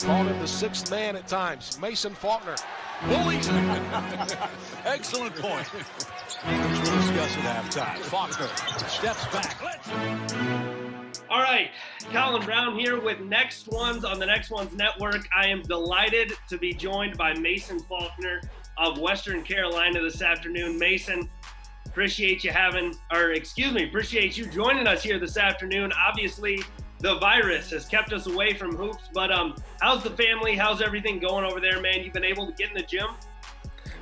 Called him the sixth man at times. Mason Faulkner bullies him. Excellent point. Which we'll discuss at halftime. Faulkner steps back. All right, Colin Brown here with Next Ones on the Next Ones Network. I am delighted to be joined by Mason Faulkner of Western Carolina this afternoon. Mason, appreciate you joining us here this afternoon. Obviously, the virus has kept us away from hoops, but how's the family? How's everything going over there, man? You've been able to get in the gym?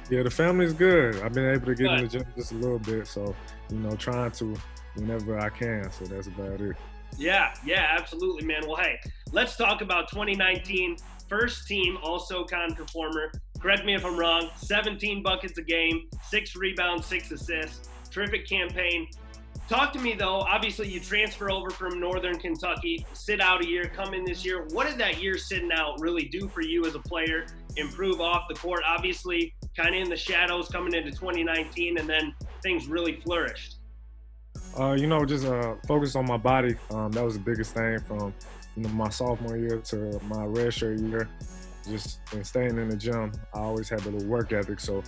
Yeah, the family's good. I've been able to get in the gym just a little bit, so, trying to whenever I can, so that's about it. Yeah, absolutely, man. Well, hey, let's talk about 2019 first team All-SoCon performer. Correct me if I'm wrong, 17 buckets a game, 6 rebounds, 6 assists. Terrific campaign. Talk to me, though. Obviously, you transfer over from Northern Kentucky, sit out a year, come in this year. What did that year sitting out really do for you as a player, improve off the court? Obviously, kind of in the shadows coming into 2019, and then things really flourished. Just focus on my body. That was the biggest thing from, my sophomore year to my redshirt year. Just and staying in the gym, I always had a little work ethic. So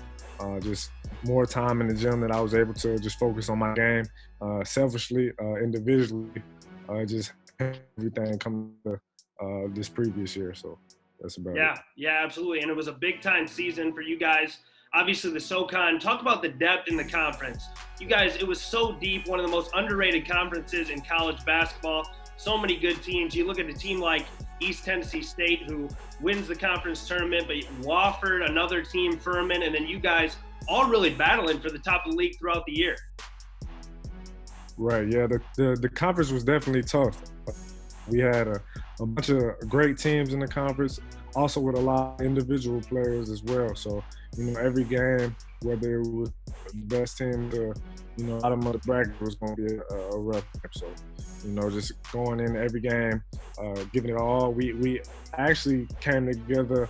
just more time in the gym that I was able to just focus on my game, selfishly, individually, just everything coming to this previous year. So that's about it. Yeah, absolutely. And it was a big time season for you guys. Obviously, the SoCon, talk about the depth in the conference. You guys, it was so deep, one of the most underrated conferences in college basketball. So many good teams. You look at a team like East Tennessee State, who wins the conference tournament, but Wofford, another team, Furman, and then you guys all really battling for the top of the league throughout the year. Right, yeah, the conference was definitely tough. We had a bunch of great teams in the conference, also with a lot of individual players as well. So, every game, whether it was the best team to, bottom of the bracket, was going to be a rough game. So, just going in every game, giving it all. We actually came together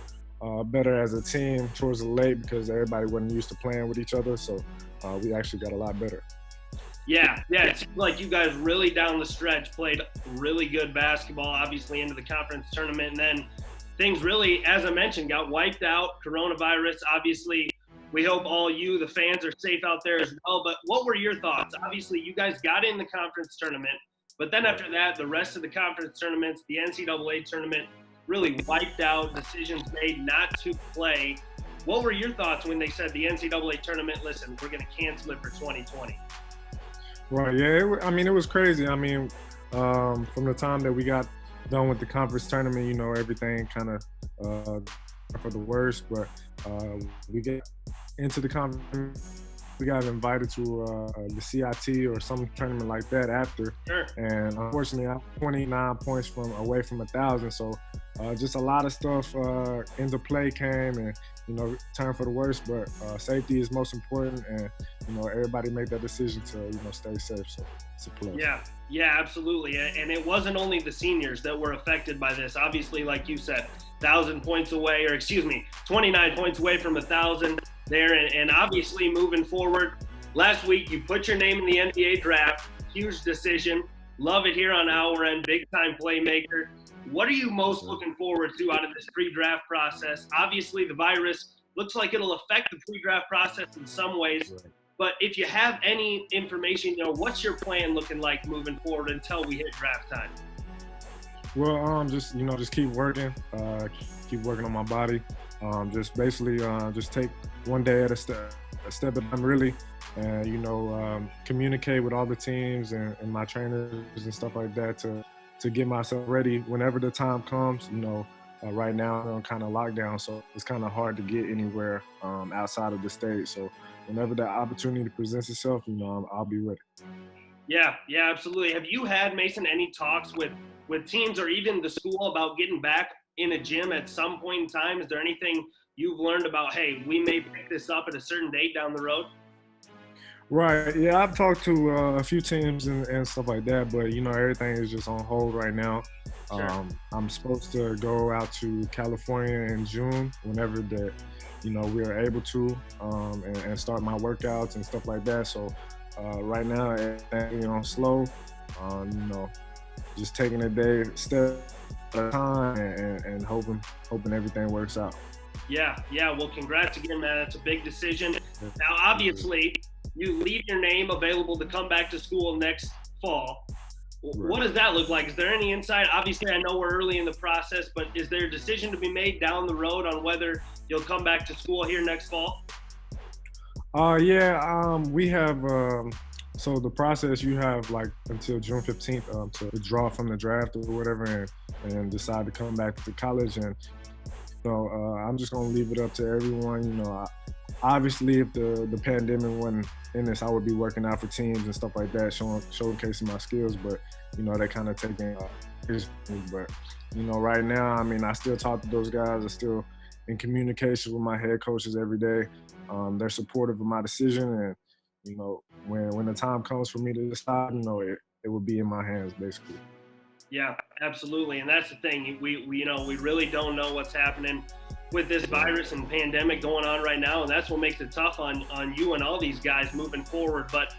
better as a team towards the late because everybody wasn't used to playing with each other. So we actually got a lot better. Yeah, it seems like you guys really down the stretch played really good basketball, obviously into the conference tournament, and then things really, as I mentioned, got wiped out. Coronavirus, obviously, we hope all you, the fans, are safe out there as well. But what were your thoughts? Obviously, you guys got in the conference tournament, but then after that, the rest of the conference tournaments, the NCAA tournament, really wiped out, decisions made not to play. What were your thoughts when they said the NCAA tournament, listen, we're going to cancel it for 2020? Right, yeah, it was crazy. From the time that we got done with the conference tournament, everything kind of for the worst, but we get into the conference. We got invited to the CIT or some tournament like that after. Sure. And unfortunately, I'm 29 points away from 1,000. So just a lot of stuff into play came and, turned for the worst. But safety is most important. And, everybody made that decision to, stay safe. So it's a plus. Yeah, absolutely. And it wasn't only the seniors that were affected by this. Obviously, like you said, 29 points away from 1,000 there. And obviously moving forward, last week you put your name in the NBA draft. Huge decision. Love it here on our end. Big time playmaker. What are you most looking forward to out of this pre-draft process? Obviously, the virus looks like it'll affect the pre-draft process in some ways. Right. But if you have any information, what's your plan looking like moving forward until we hit draft time? Well, just keep working on my body. Just basically just take one day at a step at a time, really, and communicate with all the teams and my trainers and stuff like that to get myself ready whenever the time comes. Right now I'm kind of locked down, so it's kind of hard to get anywhere outside of the state. So whenever the opportunity presents itself, I'll be ready. Yeah, absolutely. Have you had, Mason, any talks with teams or even the school about getting back in a gym at some point in time? Is there anything you've learned about, hey, we may pick this up at a certain date down the road? Right. Yeah, I've talked to a few teams and stuff like that, but everything is just on hold right now. Sure. I'm supposed to go out to California in June, whenever that we are able to, and start my workouts and stuff like that. So right now, everything slow. Just taking a day step time and hoping everything works out. Yeah. Well, congrats again, man. That's a big decision. Now, obviously, you leave your name available to come back to school next fall. What does that look like? Is there any insight? Obviously, I know we're early in the process, but is there a decision to be made down the road on whether you'll come back to school here next fall? We have so the process, you have like until June 15th to withdraw from the draft or whatever and decide to come back to college. And I'm just gonna leave it up to everyone. Obviously, if the pandemic wasn't in this, I would be working out for teams and stuff like that, showcasing my skills. But they're kind of taking but right now, I mean, I still talk to those guys. I'm still in communication with my head coaches every day. They're supportive of my decision, and when the time comes for me to decide, it will be in my hands, basically. Yeah, absolutely. And that's the thing. We really don't know what's happening with this virus and pandemic going on right now. And that's what makes it tough on you and all these guys moving forward. But,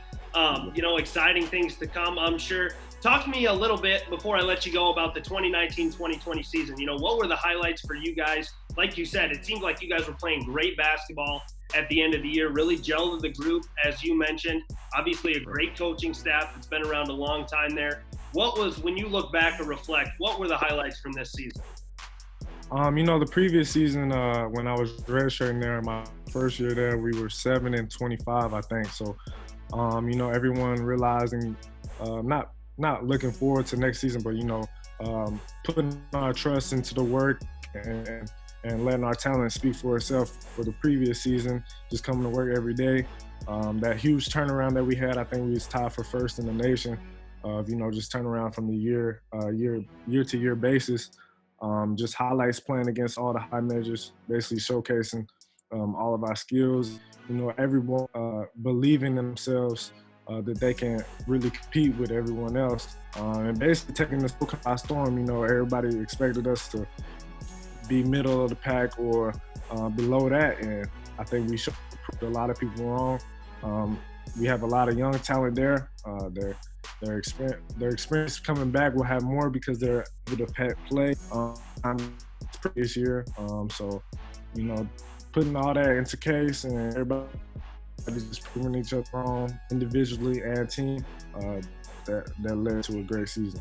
exciting things to come, I'm sure. Talk to me a little bit before I let you go about the 2019-2020 season. What were the highlights for you guys? Like you said, it seemed like you guys were playing great basketball at the end of the year, really gelled with the group, as you mentioned. Obviously, a great coaching staff that's been around a long time there. When you look back or reflect, what were the highlights from this season? The previous season, when I was redshirting there, my first year there, we were 7-25, I think. So, everyone realizing, not looking forward to next season, but putting our trust into the work and letting our talent speak for itself for the previous season, just coming to work every day. That huge turnaround that we had, I think we was tied for first in the nation. Just turn around from the year to year basis. Just highlights playing against all the high measures, basically showcasing all of our skills. Everyone believing in themselves that they can really compete with everyone else. And basically taking this by storm. Everybody expected us to be middle of the pack or below that, and I think we showed a lot of people wrong. We have a lot of young talent there. Their experience coming back will have more because they're able to play this year. Putting all that into case and everybody just proving each other wrong individually and team, that led to a great season.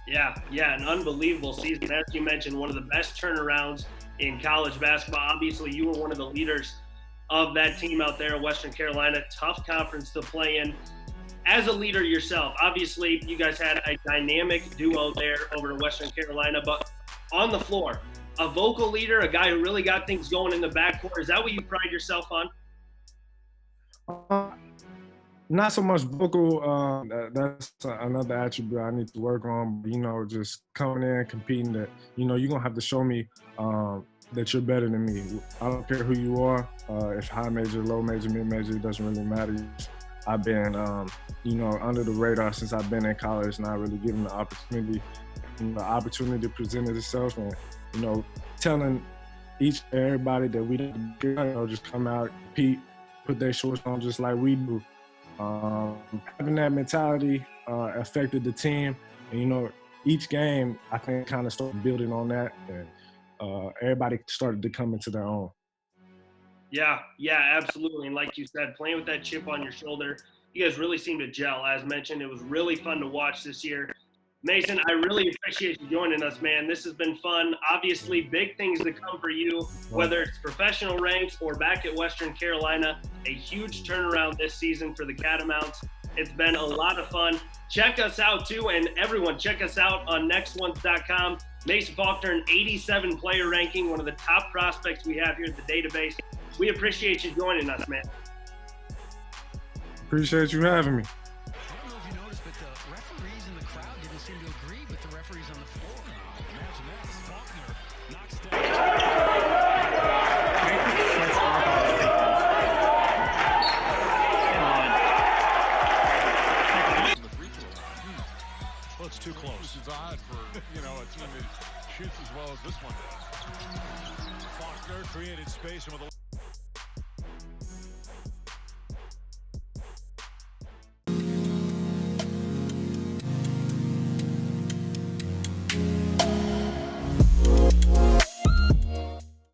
Yeah, an unbelievable season. As you mentioned, one of the best turnarounds in college basketball. Obviously, you were one of the leaders of that team out there in Western Carolina. Tough conference to play in. As a leader yourself, obviously, you guys had a dynamic duo there over in Western Carolina, but on the floor, a vocal leader, a guy who really got things going in the backcourt. Is that what you pride yourself on? Not so much vocal. That's another attribute I need to work on. Just coming in, competing. That you're gonna have to show me that you're better than me. I don't care who you are. If high major, low major, mid major, it doesn't really matter. I've been, under the radar since I've been in college, not really given the opportunity. The opportunity presented itself, and telling everybody that we didn't just come out, compete, put their shorts on just like we do. Having that mentality affected the team, and each game I think kind of started building on that, and everybody started to come into their own. Yeah, absolutely. And like you said, playing with that chip on your shoulder, you guys really seem to gel. As mentioned, it was really fun to watch this year. Mason, I really appreciate you joining us, man. This has been fun. Obviously, big things to come for you, whether it's professional ranks or back at Western Carolina. A huge turnaround this season for the Catamounts. It's been a lot of fun. Check us out, too, and everyone, check us out on nextones.com. Mason Faulkner, an 87 player ranking, one of the top prospects we have here at the database. We appreciate you joining us, man. Appreciate you having me. I don't know if you noticed, but the referees in the crowd didn't seem to agree with the referees on the floor. Imagine that as Faulkner knocks down. Well, it's too close. It's odd for, a team that shoots as well as this one does. Faulkner created space and with a